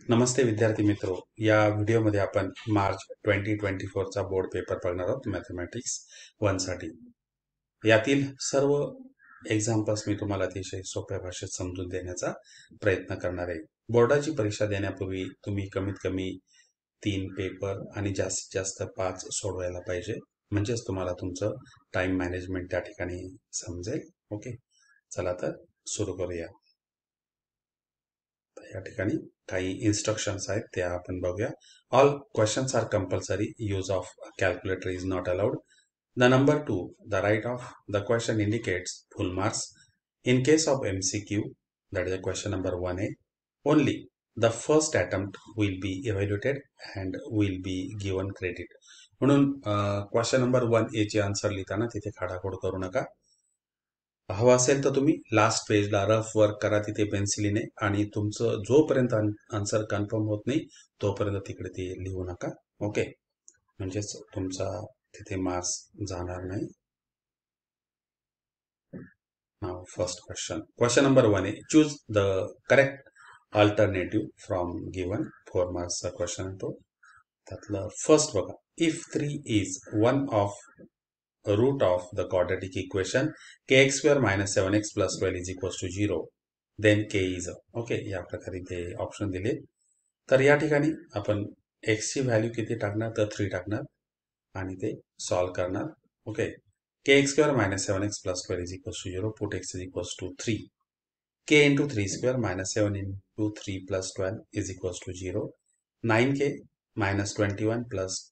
नमस्ते विद्यार्थी मित्रो, या व्हिडिओमध्ये आपण मार्च 2024 चा बोर्ड पेपर बघणार आहोत मॅथमॅटिक्स 1 साठी. यातील सर्व एक्झाम्पल्स मी तुम्हाला अतिशय सोप्या भाषेत समजून देण्याचा प्रयत्न करणार आहे. बोर्डाची परीक्षा देण्यापूर्वी तुम्ही कमीत कमी 3 पेपर आणि जास्तीत जास्त 5 सोडवायला पाहिजे, म्हणजेच तुम्हाला तुमचं टाइम मॅनेजमेंट त्या ठिकाणी समजेल. ओके, चला तर सुरू करूया. या ठिकाणी काही इन्स्ट्रक्शन्स आहेत त्या आपण बघूया. All questions are compulsory. Use of calculator is not allowed. The number 2, the right of the question indicates full marks. In case of MCQ, that is a question number 1A, only the first attempt will be evaluated and will be given credit. म्हणून question number 1A चे answer लिहिताना तिथे खाडाखोड करू नका. हवं असेल तर तुम्ही लास्ट पेजला रफ वर्क करा तिथे पेन्सिलीने, आणि तुमचं जोपर्यंत आन्सर कन्फर्म होत नाही तोपर्यंत तिकडे ते लिहू नका. ओके, म्हणजेच तुमचा तिथे मार्क्स जाणार नाही. नाउ फर्स्ट क्वेश्चन नंबर 1 आहे. Choose the correct alternative from given. 4 मार्क्सचा क्वेश्चन आहे तो. त्यातलं फर्स्ट बघा. If 3 is one of root of the quadratic equation kx square minus 7x plus 12 is equals to 0, then k is okay. या प्रकारे ते option दिले. तर या ठिकाणी आपण x ची व्हॅल्यू किती टाकणार, तर 3 टाकणार आणि ते सॉल्व करणार. Okay, kx square minus 7x plus 12 is equals to 0, put x is equals to 3, k into 3 square minus 7 into 3 plus 12 is equals to 0, 9k minus 21 plus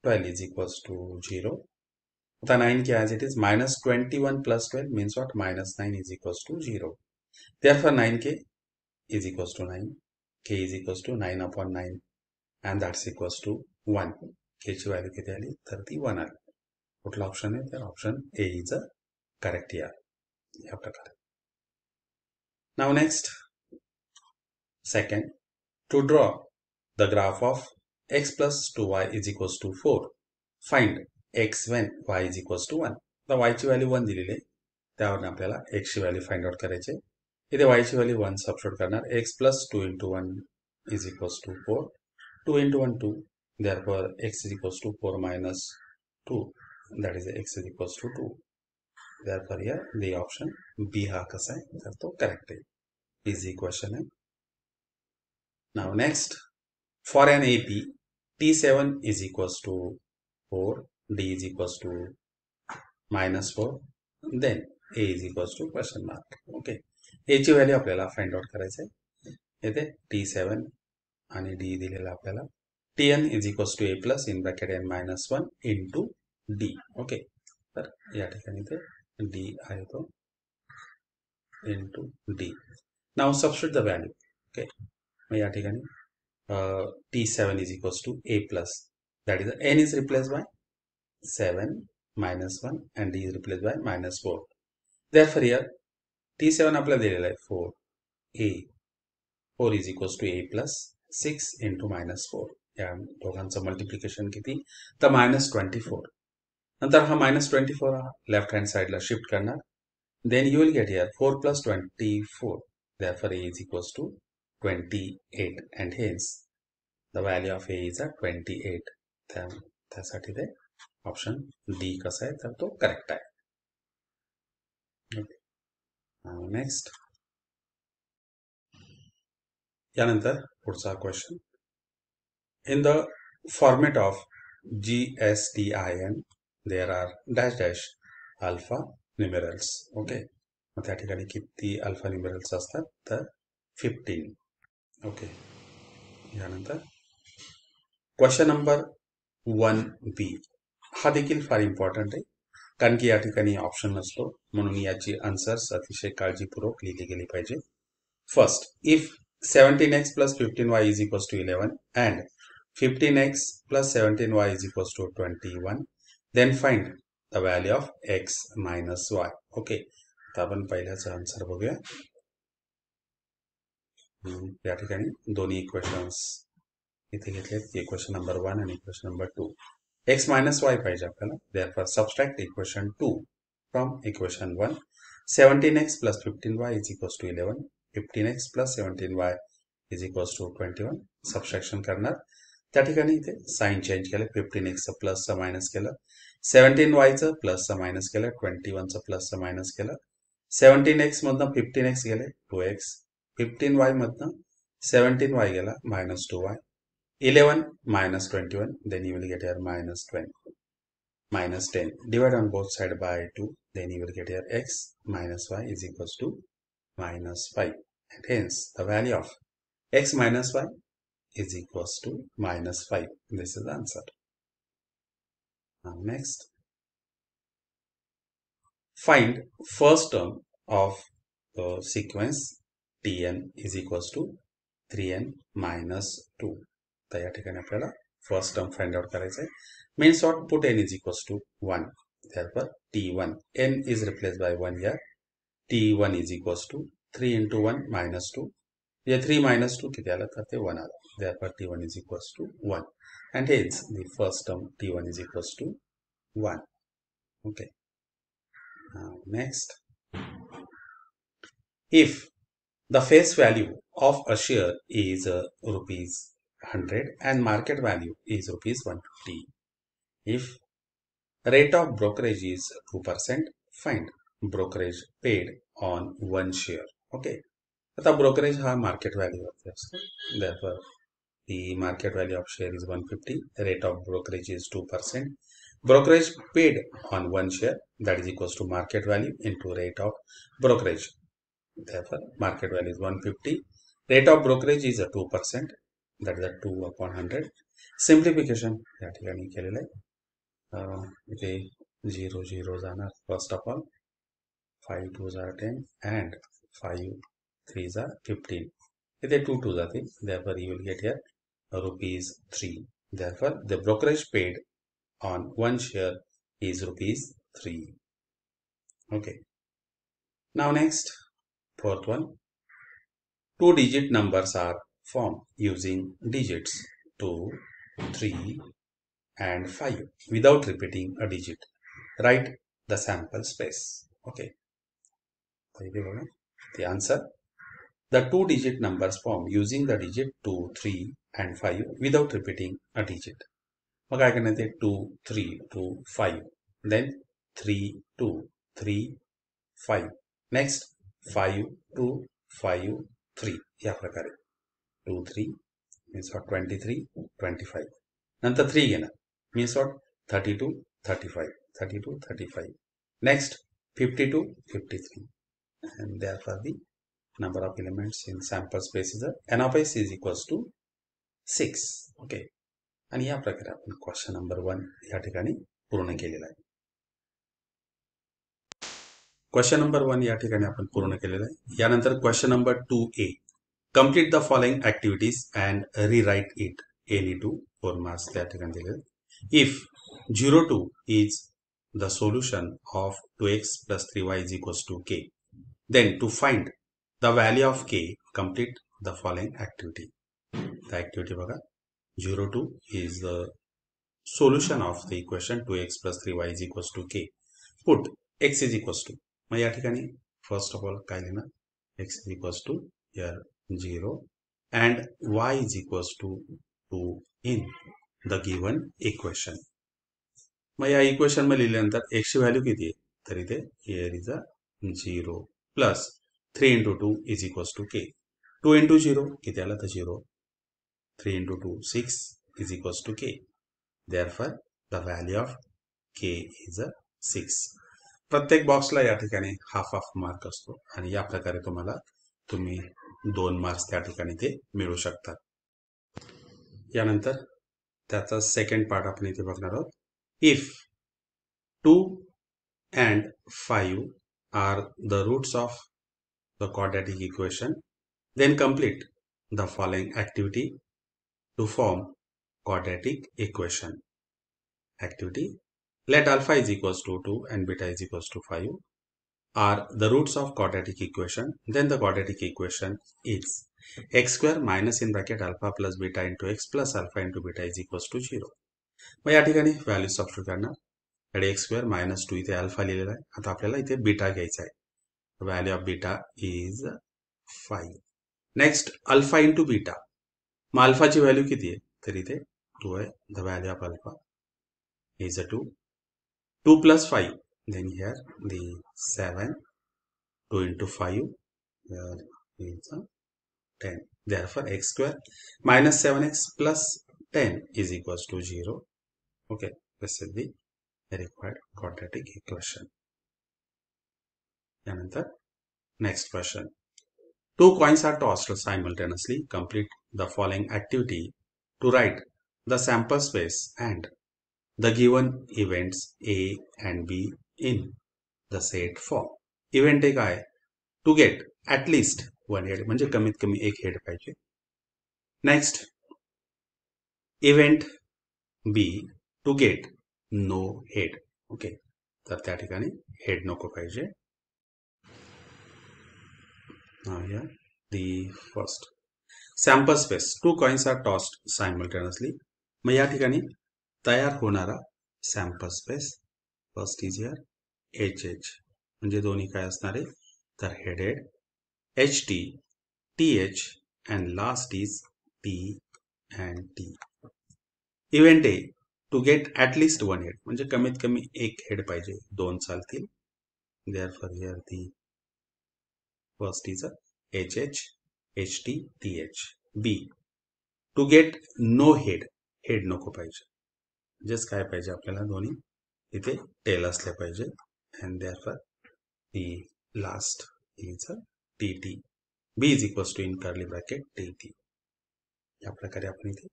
12 is equals to 0. The 9k as it is, minus 21 plus 12 means what? Minus 9 is equals to 0. Therefore 9k is equals to 9. K is equals to 9 upon 9 and that's equals to 1. K ची value किती आली, तर ती 1 आली. कुठला option आहे, तर option A is uh correct या प्रकारे. Now next second. To draw the graph of x plus 2y is equals to 4. Find x when y is equals to 1. तर y ची व्हॅल्यू 1 दिलेली आहे, त्यावरून आपल्याला x ची व्हॅल्यू फाइंड आउट करायची आहे. इथे y ची व्हॅल्यू 1 सबस्टिट्यूट करणार. x plus 2 into 1 is equals to 4. 2 into 1 2. Therefore x is equals to 4 minus 2, that is x is equals to 2. Therefore here the option B हा कसा आहे, तर तो करेक्ट आहे. इझी क्वेश्चन आहे. Now next. For an AP, T7 is equals to 4, D is equals to minus 4, then A is equals to question mark. Okay, A ची value आपल्याला find out करायचं आहे. येथे T7 आणि D दिलेला आपल्याला. Tn is equals to A plus in bracket n minus 1 into D. Okay, तर या ठिकाणी ते D आहे तो into D. Now substitute the value. Okay, मग या ठिकाणी T7 is equals to A plus, that is n is replaced by 7 minus 1 and D is replaced by minus 4. Therefore here T7 आपल्याला दिलेला आहे 4. A 4 is equals to A plus 6 into minus 4. या दोघांचं multiplication किती, तर minus 24. नंतर हा minus 24 हा लेफ्ट हँड साइडला शिफ्ट करणार. Then you will get here 4 plus 24. Therefore A is equals to 28 and hence the value of A is 28. त्यासाठी ते ऑप्शन डी कसा आहे, तर तो करेक्ट आहे. नेक्स्ट. यानंतर पुढचा question. In the format of GSTIN there are dash dash alpha numerals. Okay, मग त्या ठिकाणी किती अल्फा न्यूमेरल्स असतात, तर 15. ओके, यानंतर क्वेश्चन नंबर 1B हा देखील फार इम्पॉर्टंट आहे, कारण की या ठिकाणी ऑप्शन नसतो, म्हणून याची आन्सर्स अतिशय काळजीपूर्वक लिहिली गेली पाहिजे. First, if 17x plus 15y is equals to 11 and 15x plus 17y is equals to 21, then find the value of x minus y. Okay, तर आपण पहिल्याचा आन्सर बघूया. या ठिकाणी दोन्ही इक्वेशन्स इथे घेतलेत, इक्वेशन नंबर 1 आणि equation number 2. x minus y पाहिजे आपल्याला. Therefore subtract equation 2 from equation 1. 17x plus 15y is equals to 11. 15x plus 17y is equals to 21 subtraction करणार त्या ठिकाणी इथे साइन चेंज केलं 15x प्लसचं मायनस केलं 17y प्लसचं मायनस केलं 21 प्लसचं मायनस केलं 17x मधनं 15x गेले 2x 15y मधनं 17y गेला minus 2y 11 minus 21 then you will get here minus 20 minus 10 divide on both side by 2 then you will get here x minus y is equals to minus 5 and hence the value of x minus y is equals to minus 5. This is the answer. Now next, find first term of the sequence tn is equals to 3n minus 2. तर या ठिकाणी आपल्याला first term find out करायचं आहे. Means what? Put n is equals to 1. Therefore t1 n is replaced by 1 here. t1 is equals to 3 into 1 minus 2. ये 3 minus 2 किती आलं तर ते 1 आलं. Therefore t1 is equals to 1 and hence the first term t1 is equals to 1. Okay. Now next, if the face value of a share is rupees 100 and market value is rupees 150, if rate of brokerage is 2%, find brokerage paid on one share. Okay. आता brokerage हा market value वरती असतो. Therefore the market value of share is 150. Rate of brokerage is 2%. Brokerage paid on one share, that is equals to market value into rate of brokerage. Therefore market value is 150. Rate of brokerage is 2%. That is a 2 upon 100. Simplification या ठिकाणी केलेलं आहे. इथे 0 0 जाणार. First of all 5 2s are 10 and 5 3s are 15. इथे 2 2 जातील. Therefore you will get here rupees 3. Therefore the brokerage paid on one share is rupees 3. Okay. Now next, fourth one. 2-digit numbers are formed using digits 2, 3 and 5 without repeating a digit. Write the sample space. Okay. The answer. The 2-digit numbers formed using the digit 2, 3 and 5 without repeating a digit. मग काय करण्यात आहे 2, 3, 2, 5. Then 3, 2, 3, 5. Next 5, 2, 5, 3. या प्रकारे 2, 3 means what 23, 25. नंतर 3 घेणार means what 32, 35, 32, 35. Next 52, 53. And therefore the number of elements in sample space is n of s is equals to 6. Okay. आणि या प्रकारे आपण क्वेश्चन नंबर 1 या ठिकाणी पूर्ण केलेला आहे. क्वेश्चन नंबर 1 या ठिकाणी आपण पूर्ण केलेला आहे. यानंतर question number 2a. Complete the following activities and rewrite it. any to 4 marks त्या ठिकाणी दिलेले. If 02 is the solution of 2x plus 3y is equals to k, then to find the value of k, complete the following activity. The activity बघा 02 is the solution of the equation 2x plus 3y is equals to k. Put x is equals to, मग या ठिकाणी first of all काय लिहिणार x is equals to here 0 and y is equals to 2 in the given equation. मग या equation मध्ये लिहिल्यानंतर x ची value किती आहे तर इथे here is a 0 plus 3 into 2 is equals to k. 2 into 0 किती आला तर 0. 3 into 2 6 is equals to k. Therefore the value of k is a 6. प्रत्येक बॉक्सला या ठिकाणी हाफ हाफ मार्क असतो आणि या प्रकारे तुम्ही 2 मार्क्स त्या ठिकाणी ते मिळू शकतात. यानंतर त्याचा सेकंड पार्ट आपण इथे बघणार आहोत. If 2 and 5 are the roots of the quadratic equation, then complete the following activity to form quadratic equation. Activity: let alpha is equals to 2 and beta is equals to 5 are the roots of quadratic equation. Then the quadratic equation is x square minus in bracket alpha plus beta into x plus alpha into beta is equals to 0. मग या ठिकाणी value substitute करणार. x square minus 2 इथे alpha लिहिलेला आहे. आता आपल्याला इथे beta घ्यायचा आहे. Value of beta is 5. Next alpha into beta, मग अल्फाची व्हॅल्यू किती आहे, तर इथे 2 आहे. The value of alpha is a 2. 2 plus 5, then here the 7, 2 into 5, here is a 10. Therefore x square minus 7x plus 10 is equals to 0. Okay, this is the required quadratic equation. And next question. Two coins are tossed simultaneously. Complete the following activity to write the sample space and the given events A and B in the set form. Event एक आहे to get at least one head, म्हणजे कमीत कमी एक head पाहिजे. Next event B to get no head. Okay, तर त्या ठिकाणी हेड नको पाहिजे. The first sample space, two coins are tossed simultaneously. मग या ठिकाणी तयार होणारा sample space first is here H H, म्हणजे दोन्ही काय असणार आहे, तर headed H T T H and last is T and T. Event A to get at least one head, म्हणजे कमीत कमी एक हेड पाहिजे, दोन चालतील. Therefore here the first is H H H T T H. B to get no head, head नको पाहिजे, म्हणजेच काय पाहिजे आपल्याला, दोन्ही इथे टेल असले पाहिजे. And therefore the last is T T. B is equals to in curly bracket T T. या प्रकारे आपण इथे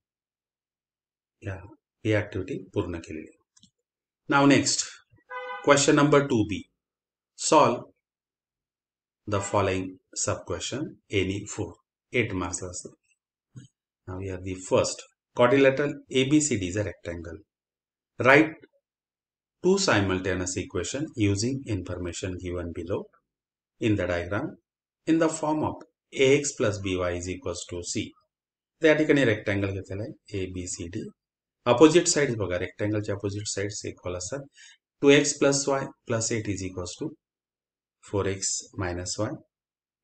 ही ऍक्टिव्हिटी पूर्ण केलेली. Now next question number 2b. Solve the following sub question any 4. 8 marks असतात. Now here the first quadrilateral ABCD is a rectangle. Write two simultaneous equation using information given below in the diagram in the form of ax plus by is equals to c. त्या ठिकाणी rectangle घेतलेला आहे ABCD. Opposite side बघा, रेक्टँगलचे opposite sides equal असतात. 2x plus y plus 8 is equals to 4x minus y.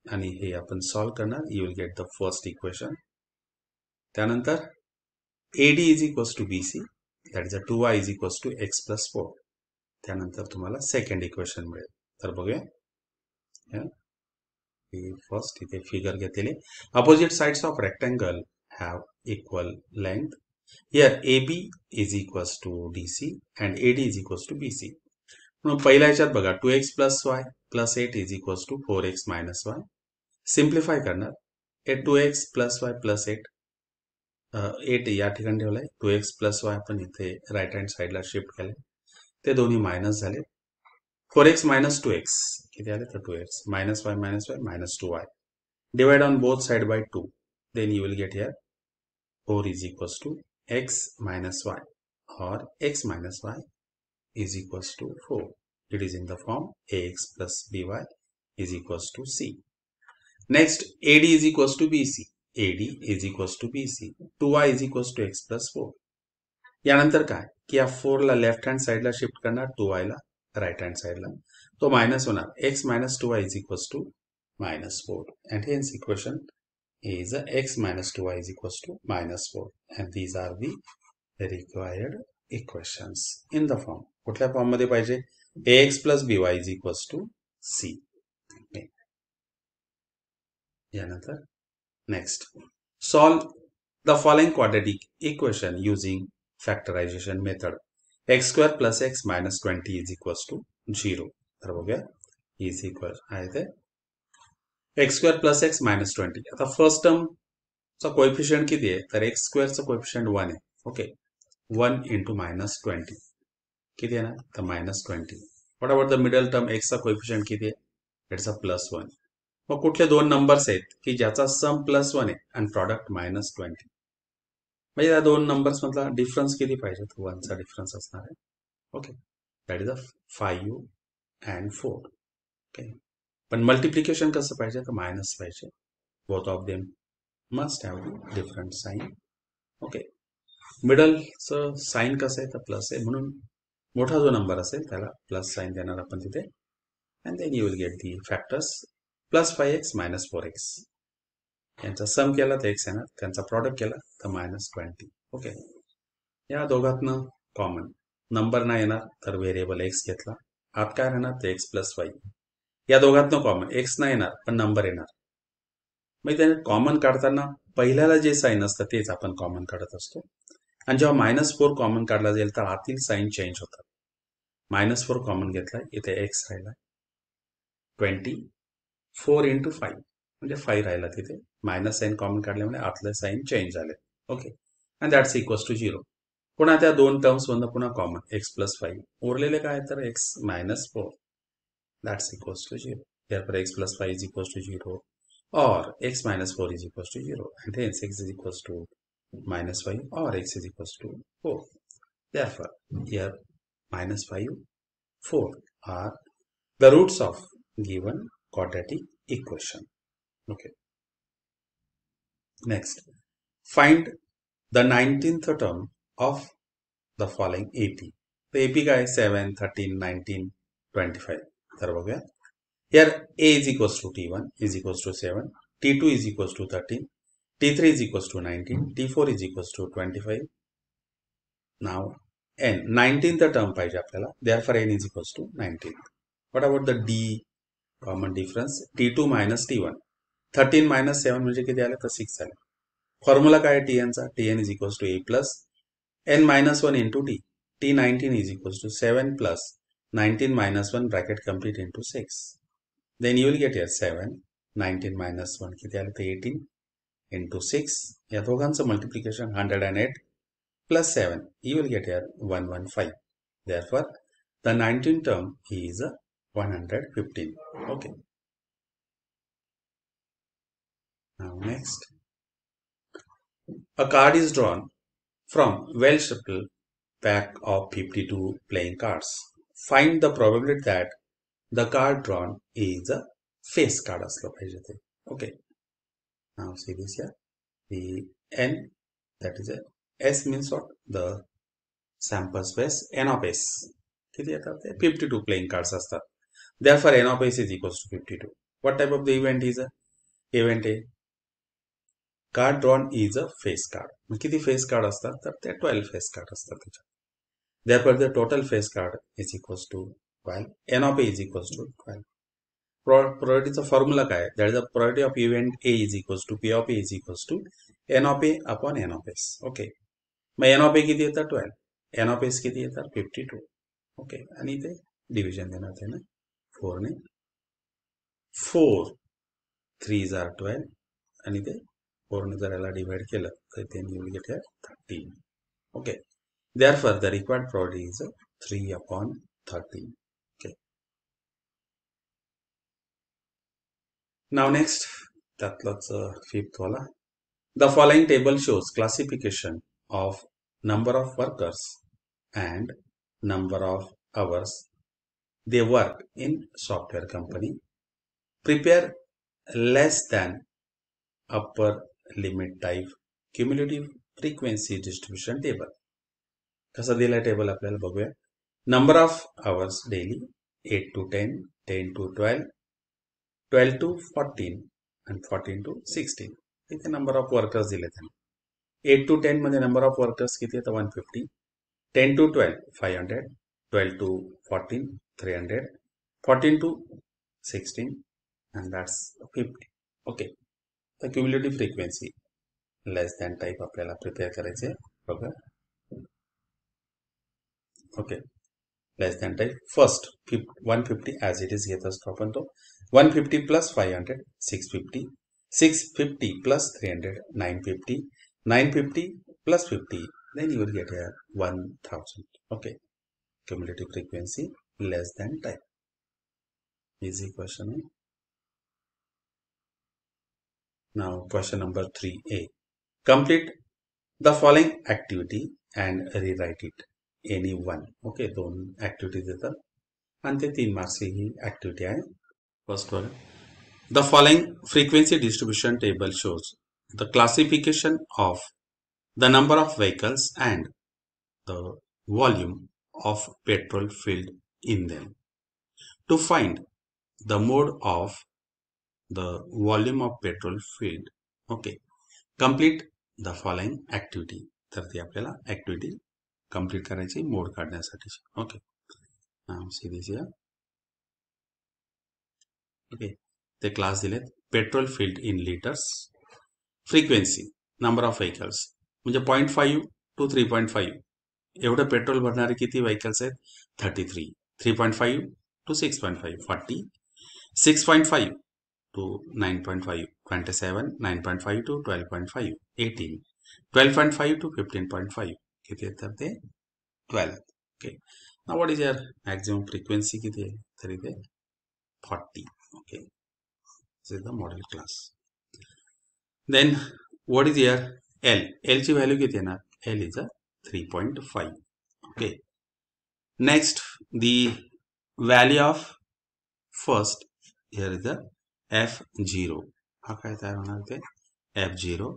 आणि हे आपण solve करणार. You will get the first equation. त्यानंतर AD is equals to BC, that is a 2y is equals to x plus 4. त्यानंतर तुम्हाला second equation मिळेल. तर बघूया. First इथे फिगर घेतलेले. Opposite sides of rectangle have equal length. Here AB is equals to DC and AD is equals to BC. म्हणून पहिल्या ह्याच्यात बघा 2x plus y plus 8 is equals to 4x minus y. Simplify करणार. 2x plus y plus 8 8 या ठिकाणी ठेवलाय. 2x plus y आपण इथे राईट हँड साईडला शिफ्ट केले, ते दोन्ही मायनस झाले. 4x minus 2x किती आले, तर 2x minus y minus 2y. Divide on both side by 2. Then you will get here 4 is equals to x minus y, or x minus y is equals to 4. It is in the form ax plus by is equals to c. Next, AD is equals to BC. AD is equals to BC. 2y is equals to x plus 4. यानंतर काय की या 4 ला left hand साइडला shift करणार, 2y ला right hand साइडला, तो minus होणार. x minus 2y is equals to minus 4. And hence equation is x minus 2y is equals to minus 4. And these are the required equations in the form. कुठल्या form मध्ये पाहिजे, ax plus by is equals to c. यानंतर next solve the following quadratic equation using factorisation method. X square plus x minus 20 is equals to 0. तर बघूया is equal आहे ते x square plus x minus 20. आता first टर्मचा coefficient किती आहे, तर x स्क्वेअरचा coefficient 1 आहे. ओके, 1 इंटू मायनस 20 किती आहे ना, तर minus 20. What about the middle term, एक्सचा कोएफिशियंट किती आहे, इट्स अ प्लस 1. मग कुठले दोन नंबर्स आहेत की ज्याचा सम प्लस 1 आहे आणि प्रॉडक्ट मायनस 20, म्हणजे या दोन नंबर्स मधला डिफरन्स किती पाहिजे, तो 1 चा डिफरन्स असणार आहे. Okay, that is a 5 and 4. Okay, पण मल्टिप्लिकेशन कसं पाहिजे, तर मायनस पाहिजे. Both of them must have different sign. Okay, मिडलचं साइन कसं आहे, तर प्लस आहे, म्हणून मोठा जो नंबर असेल त्याला प्लस साइन देणार आपण तिथे. And then you will get the factors plus 5x minus 4x. यांचा सम केला तर x येणार, त्यांचा प्रॉडक्ट केला तर -20. ओके, या दोघातनं कॉमन नंबर नाही येणार तर व्हेरिएबल x घेतला, आत काय राहणार तर x+y. या दोघातनं कॉमन x नाही येणार पण नंबर येणार. मग त्याने कॉमन काढताना पहिल्याला जे साईन असतं तेच आपण कॉमन काढत असतो, आणि जेव्हा -4 कॉमन काढला जाईल तर आतील साईन चेंज होतात. -4 कॉमन घेतलाय, इथे x राहिला, 24 × 5 म्हणजे 5 राहिला, तिथे मायनस साईन कॉमन काढल्यामुळे आतले साईन चेंज झाले. Okay, and that's equals to 0. पुन्हा त्या दोन टर्म्स मधनं पुन्हा कॉमन x+5 उरलेले काय तर x - 4, that's equals to 0. therefore x+5 is equals to 0 or x - 4 is equals to 0, and hence x is equals to -5 or x is equals to 4. Therefore here -5, 4 are the roots of given quadratic equation. Okay, next find the 19th term of the following AP. The AP काय 7, 13, 19, 25. तर बघूया. Here A is equals to T1 is equals to 7, T2 is equals to 13, T3 is equals to 19, T4 is equals to 25. Now n 19th term पाहिजे आपल्याला, therefore n is equals to 19. What about the D common difference? T2 minus T1. 13 minus 7 म्हणजे किती आलं तर 6 आलं. Formula काय आहे Tn चा? Tn is equals to A plus n minus 1 into T. T19 is equals to 7 plus 19 minus 1 bracket complete into 6. Then you will get here 7, 19 minus 1 किती आलं तर 18 into 6. या दोघांचं multiplication 108 plus 7. You will get here 115. Therefore, the 19th term is 115. Okay. Now next, a card is drawn from well-shuffled pack of 52 playing cards. Find the probability that the card drawn is a face card असलं पाहिजे ते. Okay. Now see this here. The n, that is a s means what? The sample space. N of s किती येतात ते 52 playing cards असतात. Therefore n of s is equals to 52. What type of the event is a event A? Card drawn is a face card. मग किती face card असतात तर ते 12 face card असतात त्याच्यात. therefore the total face card is equals to 12. n of a is equals to 12. probabilityचा formula काय? that is the probability of event A is equals to P of A is equals to n of A upon n of S. Okay, mug n of A किती येतात 12, n of S किती येतात 52. Okay, आणि इथे division देणार आहे ना 4 ने. 4 3s are 12 आणि ते 4 ने जर याला डिवाइड केलं तर ते you will get here 13. Okay, therefore the required probability is 3 upon 13. Okay, now next, त्यातलाच fifth वाला. The following table shows classification of number of workers and number of hours they work in software company. Prepare less than upper limit type cumulative frequency distribution table. कसा दिलाय table आपल्याला बघूया. Number of hours daily 8 to 10, 10 to 12, 12 to 14 and 14 to 16. इथे number of workers दिले त्यांनी. 8 to 10 मध्ये number of workers किती आहे तर 150, 10 to 12 500, 12 to 14 300, 14 to 16 and that's 50. Okay, तर cumulative frequency less than type आपल्याला प्रिपेअर करायचे बघा. Okay, less than type first 150 as it is घेत असतो आपण तो. 150 plus 500 650, 650 plus 300 950, 950 plus 50 then you will get here 1000. Okay, cumulative frequency less than type. Easy question. Now question number 3a. Complete the following activity and rewrite it. Any one. Okay, दोन activity देतात आणि ते 3 मार्क्सची ही activity आहे. First one, the following frequency distribution table shows the classification of the number of vehicles and the volume of petrol filled in them. To find the mode of the volume of petrol filled okay. Complete the following activity. तर ती आपल्याला activity complete करायची mode काढण्यासाठी. Okay. Series okay. ते class दिलेत. Petrol field in litres, frequency, number of vehicles, म्हणजे 0.5 to 3.5 एवढं petrol भरणारे किती व्हेकल्स आहेत? 33. 3.5 to 6.5 40, 6.5 to 9.5 27, 9.5 to 12.5 18, 12.5 to 15.5 किती आहे? तर ते 12. Okay. Now what is your maximum frequency किती आहे? तर इथे 40. Okay. This is the modal class. Then what is your L? L ची व्हॅल्यू किती येणार? L is uh 3.5. Okay. Next the value of first, here is the f0. हा काय तयार होणार ते? f0.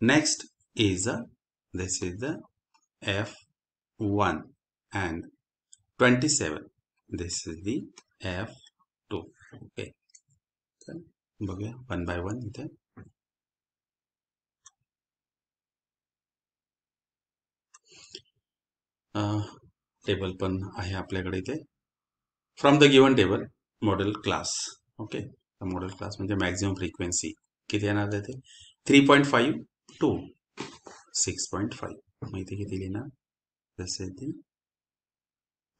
next is this is the f1 and 27, this is the f2. Okay. बघूया one by one. इथे टेबल पण आहे आपल्याकडे इथे. From the given table model class. Okay. Model class म्हणजे मॅक्झिमम फ्रिक्वेन्सी किती येणार आहे ते? 3.5 टू 6.5. मग इथे किती लिहिणार? जसे ती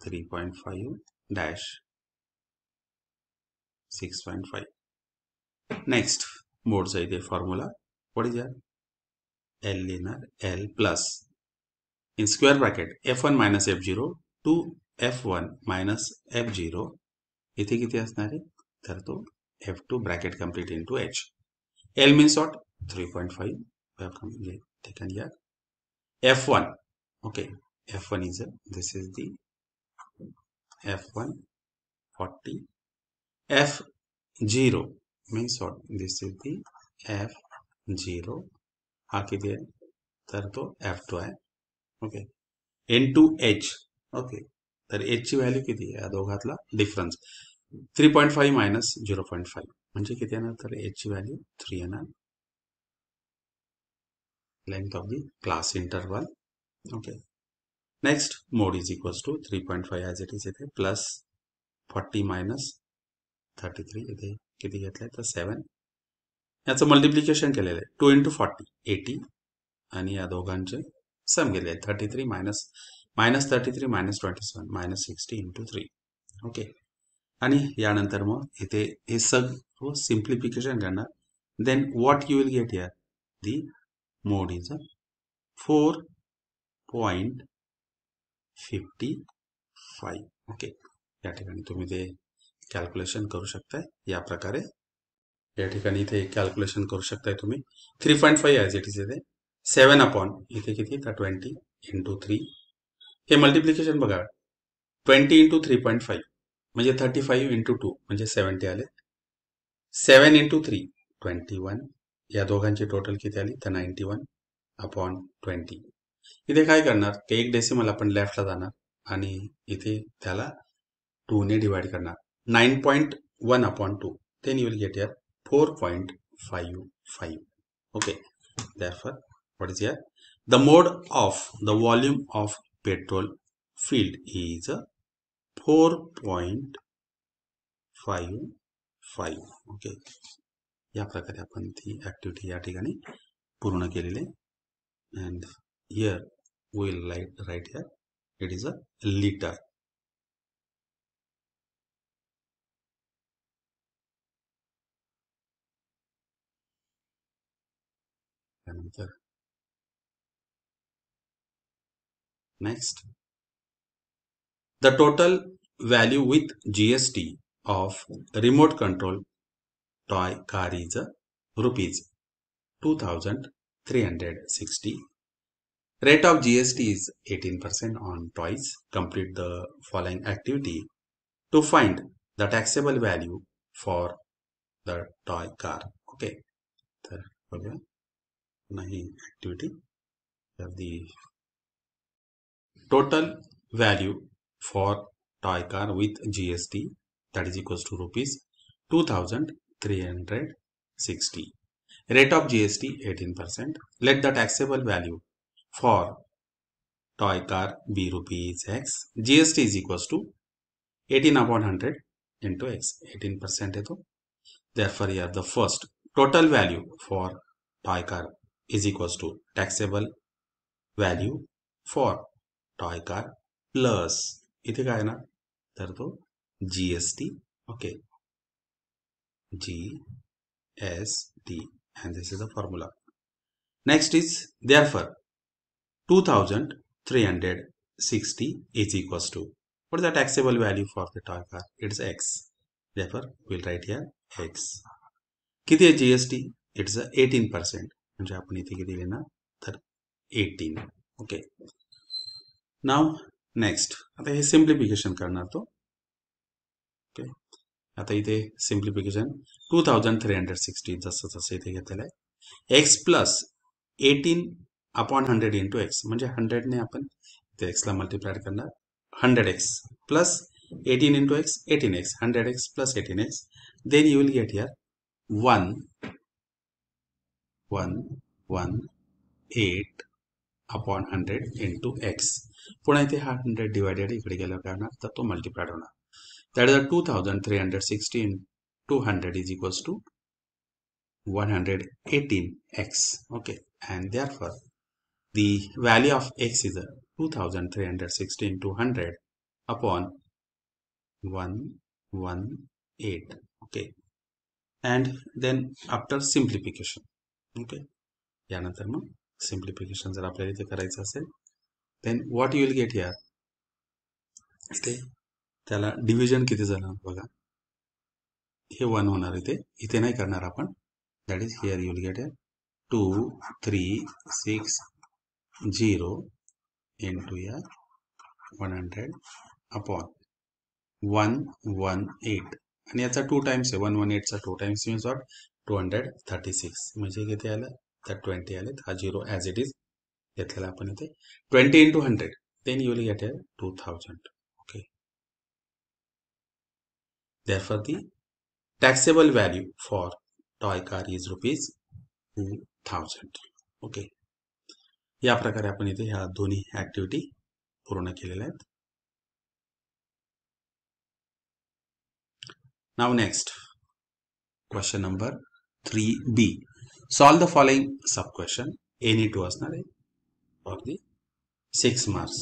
3.5 डॅश 6.5. नेक्स्ट मोडचा इथे फॉर्म्युला व्हॉट इज एल लिहिणार. L plus in square bracket f1 minus f0 two f1 minus f0. इथे किती असणार आहे? तर तो f2 bracket complete into h. L means what? 3.5. म्हणजे ठिकाणी या f1. Okay. f1 is this is the f1 40. f0 means what? This is the f0. हा किती आहे? तर तो f2 आहे. ओके. Into h. ओके. तर h ची व्हॅल्यू किती आहे? या दोघातला डिफरन्स 3.5 मायनस 0.5 म्हणजे किती येणार? तर h ची व्हॅल्यू 3 येणार. Length of the class interval. Okay. Next mode is equals to 3.5 as it is इथे प्लस 40 मायनस 33. इथे किती घेतलंय? तर 7. याचं मल्टिप्लिकेशन केलेलं आहे 2 इंटू 40 80 आणि या दोघांचे सम गेले 33 minus 33 minus 27 minus 60 into 3. Okay. आणि यानंतर मग इथे हे सगळं सिम्प्लिफिकेशन करणार. Then what you will get here? The mode is 4.55. Okay. या ठिकाणी तुम्ही ते कॅल्क्युलेशन करू शकताय या प्रकारे. या ठिकाणी इथे कॅल्क्युलेशन करू शकताय तुम्ही. 3.5 ॲज इट इज इथे 7 अपॉन इथे किती? तर 20 इंटू 3. हे मल्टिप्लिकेशन बघा. 20 इंटू 3.5 म्हणजे 35 इंटू 2 म्हणजे 70 आले. 7 इंटू 3 21. या दोघांची टोटल किती आली? तर 91 अपॉन 20. इथे काय करणार? की एक डेसिमल आपण लेफ्टला जाणार आणि इथे त्याला 2 ने डिवाइड करणार. 9.1 upon 2. Then you will get here 4.55. Okay. therefore what is here? The mode of the volume of petrol field is 4.55. Okay. या प्रकारे आपण ती ऍक्टिव्हिटी या ठिकाणी पूर्ण केलेली. And here will write here it is a litre. त्यानंतर next the total value with GST of remote control toy car is rupees 2360. Rate of GST is 18% on toys. Complete the following activity to find the taxable value for the toy car. Okay. तर बघूया नाही activity. The total value for toy car with GST that is equals to rupees 2360. Rate of GST 18%. Let the taxable value for toy car be rupees X. GST is equals to 18 upon 100 into X. 18% है तो therefore here the first total value for toy car is equals to taxable value for toy car plus इथे काय आहे ना तर तो GST. Okay, GST, and this is the formula. Next is therefore 2360 is equals to, what is the taxable value for the toy car? It's X. Therefore we'll write here X. किती आहे GST? It's 18%. म्हणजे आपण इथे किती लिहिणार तर 18. Okay. नाव next आता हे simplification करणार तो. ओके, आता इथे सिम्प्लिफिकेशन 2360 जसं तसं इथे घेतलेलं आहे. X plus 18 upon 100 into x म्हणजे 100 ने आपण इथे एक्सला मल्टिप्लाय करणार. 100x plus 18 into x 18x 100x plus 18x, then you will get here 1118 upon 100 into x. पुन्हा इथे हा 100 डिवायडेड इकडे गेल्यावर काय होणार तर तो मल्टिप्लाइड होणार. That is 2360 into 100 is equals to 118x. Okay, and therefore the value of x is 2360 into 100 upon 118. Okay, and then after simplification, okay, यानंतर मग सिम्प्लिफिकेशन जर आपल्याला इथे करायचं असेल then what you will get here, इथे त्याला division किती झालं बघा, हे 1 होणार इथे, इथे नाही करणार आपण. That is here you will gate 2360 into 100 upon 118 आणि याचा 2 टाइम्स आहे. 118 चा 2 टाइम्स मीन्स व्हॉट 236 म्हणजे किती आलं तर 20 आले. हा 0 ॲज इट इज घेतलेला आपण इथे 20 into 100, then you will get 2000. Okay, therefore the taxable value for toy car is rupees 2000. Okay, या प्रकारे आपण इथे ह्या दोन्ही ऍक्टिव्हिटी पूर्ण केलेल्या आहेत. Now next, question number 3B. Solve the following sub question. Any two असणार आहे for the 6 marks.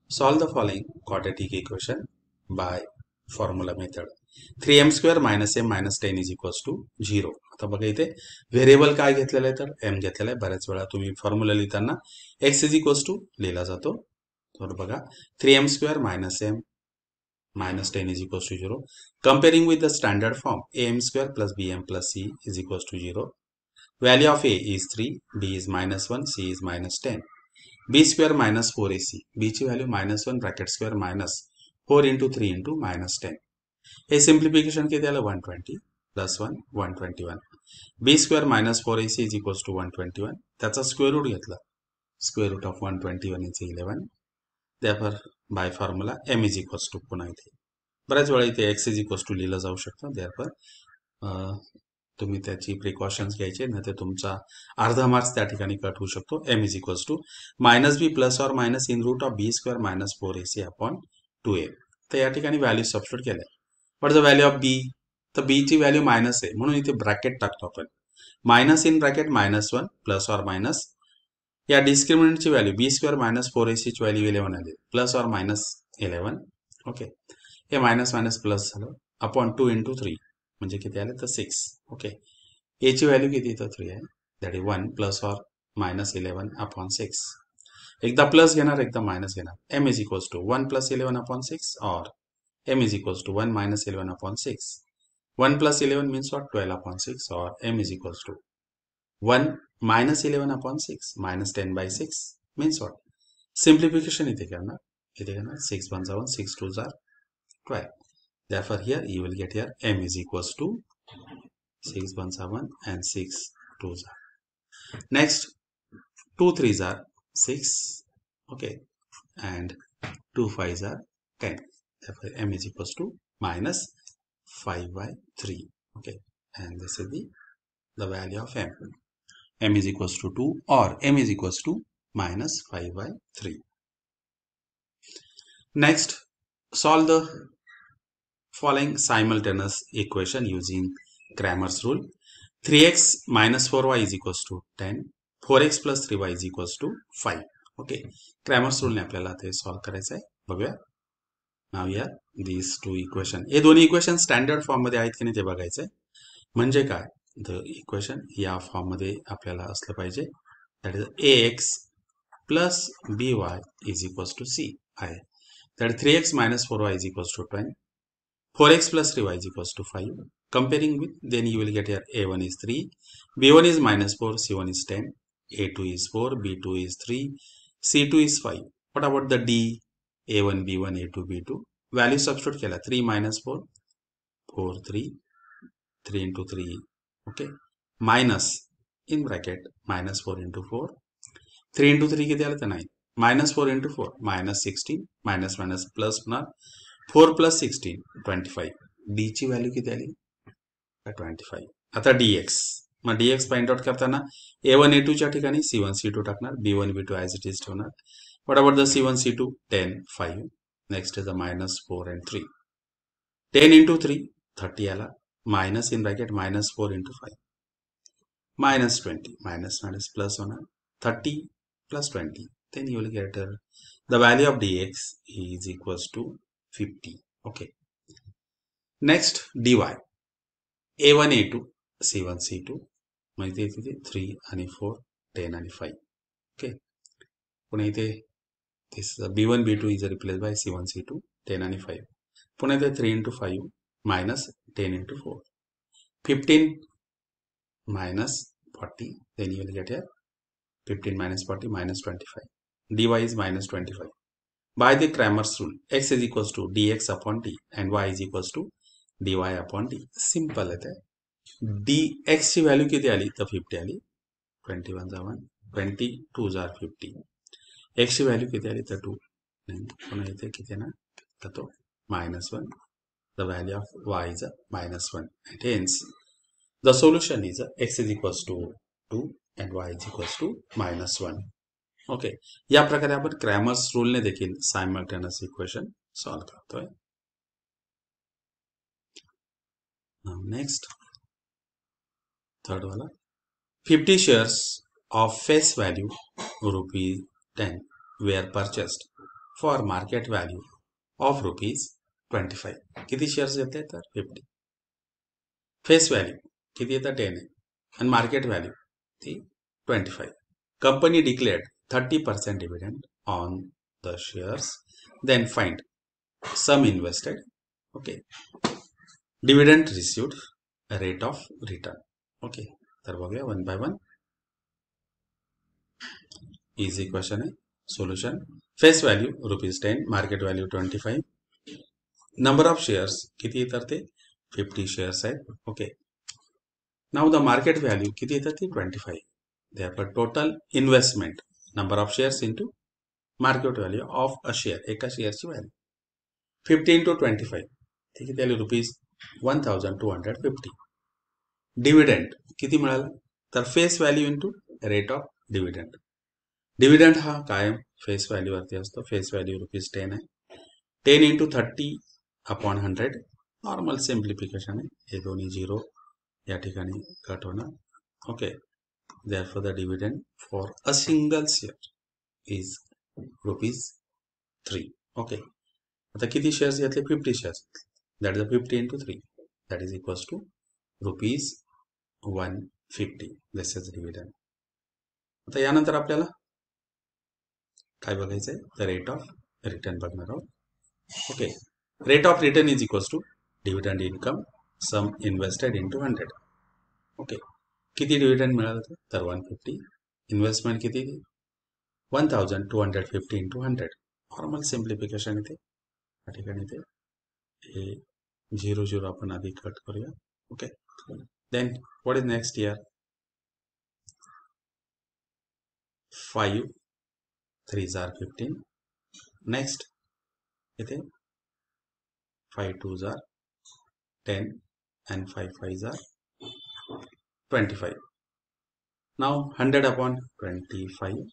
Solve the following quadratic equation by formula method. 3m square minus m minus 10 is equals to 0. आता बघा इथे variable काय घेतलेलं आहे तर m घेतलेला आहे. बऱ्याच वेळा तुम्ही फॉर्म्युला लिहिताना x is equals to लिहिला जातो. तर बघा 3m square minus m minus 10 is equals to 0. Comparing with the standard form, am square plus bm plus c is equals to 0. Value of a is 3, b is minus 1, c is minus 10. b square minus 4ac, b ची value -1 bracket square minus 4 into 3 into minus 10. हे simplification किती आलं 120 plus 1 121. b square minus 4ac is equals to 121. त्याचा square root घेतला. Square root of 121 is 11. Therefore by formula m is equals to, पुन्हा इथे बऱ्याच वेळा इथे x is equals to लिहिलं जाऊ शकतं. Therefore तुम्ही त्याची प्रिकॉशन्स घ्यायचे नाही तर तुमचा अर्धा मार्क्स त्या ठिकाणी कट होऊ शकतो. m is equals to minus b plus or minus in root of b square minus 4ac upon 2a. तर या ठिकाणी व्हॅल्यू सबस्टिट्यूट केल्या. What is the value of b, तर b ची व्हॅल्यू मायनस आहे म्हणून इथे ब्रॅकेट टाकतो आपण. Minus in bracket -1 plus or minus या डिस्क्रिमिनंटची value b square minus 4ac ची व्हॅल्यू 11 आली प्लस ऑर मायनस 11. ओके, हे मायनस मायनस प्लस झालं अपॉन 2 into 3 म्हणजे किती आले तर 6. ओके, a ची व्हॅल्यू किती तर 3 आहे. That is 1 plus or minus 11 upon 6. एकदा प्लस घेणार एकदा मायनस घेणार. m is equals to 1 plus 11 upon 6 और m is equals to 1 minus 11 upon 6. 1 plus 11 means what 12 upon 6 और m is equals to 1 minus 11 upon 6 minus 10 by 6 means what? Simplification इथे करणार. 6 1 7 6 2 are 12. Therefore here you will get here m is equals to 6 1 7 and 6 2 are. Next 2 3s are 6. Okay, and 2 5s are 10. Therefore m is equals to minus 5 by 3. Okay, and this is the the value of m. M is equals to 2 or m is equals to minus 5 by 3. Next, solve the following simultaneous equation using Cramer's rule. 3x minus 4y is equals to 10. 4x plus 3y is equals to 5. Okay, Cramer's रूलने आपल्याला ते solve करायचं आहे. बघूया. नाव या these two equation. हे दोन्ही equation standard form मध्ये आहेत की नाही ते बघायचं आहे. म्हणजे काय, द इक्वेशन या फॉर्म मध्ये आपल्याला असलं पाहिजे. That is ax plus by is equals to c आहे. That 3x minus 4y is equals to 10. 4x plus 3y is equals to 5. Comparing with, then you will get here a1 is 3, b1 is minus 4, c1 is 10, a2 is 4, b2 is 3, c2 is 5. What about the d? a1, b1, a2, b2. Value substitute केला. 3 minus 4, 4, 3, 3 into 3. Okay. Minus, in bracket, minus 4 into 4. 3 into 3 किती आलं तर 9. Minus 4 into 4, minus 16. Minus minus plus होणार. 4 plus 16, 25. d ची value किती आली? 25. आता dx. मग dx find out करताना a1 a2 च्या ठिकाणी c1 c2 टाकणार. b1 b2 as it is ठेवणार. What about the c1 c2? 10, 5. Next is the minus 4 and 3. 10 into 3, 30 आला. Minus in bracket minus 4 into 5. Minus 20. Minus minus plus होणार. 30 plus 20. Then you will get the value of dx is equals to 50. Okay. Next dy. a1 a2 c1 c2 म्हणजे इथे 3 आणि 4 10 आणि 5. Okay. पुन्हा इथे b1 b2 is replaced by c1 c2 10 आणि 5. पुन्हा इथे 3 into 5 minus 10 into 4. 15 minus 40. Then you will get here 15 minus 40 minus 25. dy is minus 25. By the Cramer's rule, x is equals to dx upon d and y is equals to dy upon d. Simple है. dx ची value किती आली तर 50 आली. 21 जा 1, 22 जा 50. x ची value किती आली तर 2. पुन्हा इथे किती ना तर तो -1. The value of y is -1 and hence the solution is x is equals to 2 and y is equals to -1. Okay. या प्रकारे आपण क्रॅमर्स रूलने देखील सायमल्टेनियस इक्वेशन सॉल्व करतोय. नेक्स्ट थर्ड वाला. 50 shares of face value ₹10 were purchased for market value of ₹25. किती shares घेतले तर 50. Face value किती येतं 10 आहे आणि मार्केट व्हॅल्यू ती 25. Company declared 30% dividend on the shares. Then find sum invested. Okay. Dividend received, rate of return. Okay. तर बघूया one by one. Easy question आहे. Solution. Face value ₹10, market value 25. Number of shares किती येतात ते 50 shares आहेत. Okay. Now the market value किती येतात ती 25. Therefore total investment, number of shares into market value of a share, एका शेअरची व्हॅल्यू 50 into 25 ठीक आहे. त्याला ₹1250. डिव्हिडंड किती मिळालं तर face value into rate of dividend. Dividend हा कायम फेस व्हॅल्यूवरती असतो. फेस व्हॅल्यू ₹10 आहे. 10 into 30 upon 100. नॉर्मल सिम्प्लिफिकेशन आहे. हे दोन्ही 0 या ठिकाणी कट होणार. Okay. Therefore, the dividend for a single share is ₹3. Okay. आता किती शेअर्स घेतले 50 shares. That is 50 into 3. That is equals to ₹150. This is dividend. आता यानंतर आपल्याला काय बघायचं आहे तर रेट ऑफ रिटर्न बघणार आहोत. Okay. Rate of return is equals to dividend income sum invested into 100. Okay. किती डिव्हिडंड मिळालं तर 150. इन्व्हेस्टमेंट किती 1250 into 100. नॉर्मल सिम्प्लिफिकेशन इथे या ठिकाणी ते हे 0 आपण आधी कट करूया. Okay. Then what is next here 5 3s are 15. Next इथे 5 2s are 10 and 5 5s are 25. Now 100 upon 25.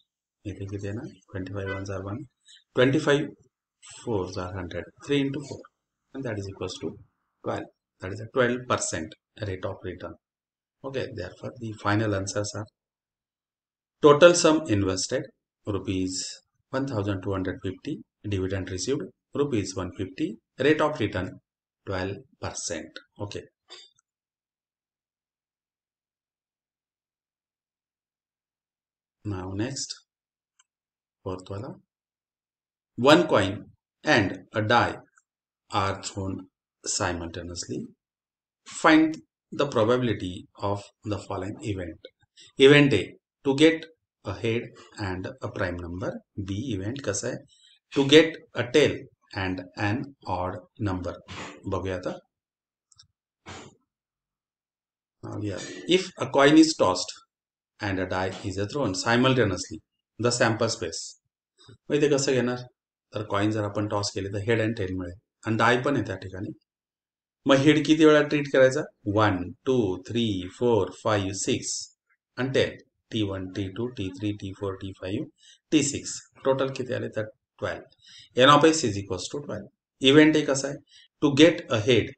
इथे किती आहे ना 25 ones are 1. 25 fours are 100. 3 into 4. And that is equals to 12. That is a 12% rate of return. Okay, therefore the final answers are total sum invested rupees 1250, dividend received rupees 150, rate of return 12%. Okay. Now next, fourth wala. One coin and a die are thrown simultaneously. Find the probability of the following event. Event A, to get a head and a prime number. B, event कसा आहे to get a tail and an odd number. बघूया आता. If a coin is tossed and a die is thrown simultaneously, the sample space. मग इथे कसं घेणार तर coin जर आपण टॉस केले तर हेड अँड टेल मिळेल आणि डाय पण आहे त्या ठिकाणी. मग हेड किती वेळा ट्रीट करायचा 1 2 3 4 5 6 आणि tell T1 T2 T3 T4 T5 T6 total किती आले तर 12. N of x is equals to 12. Event एक कसा आहे to get a head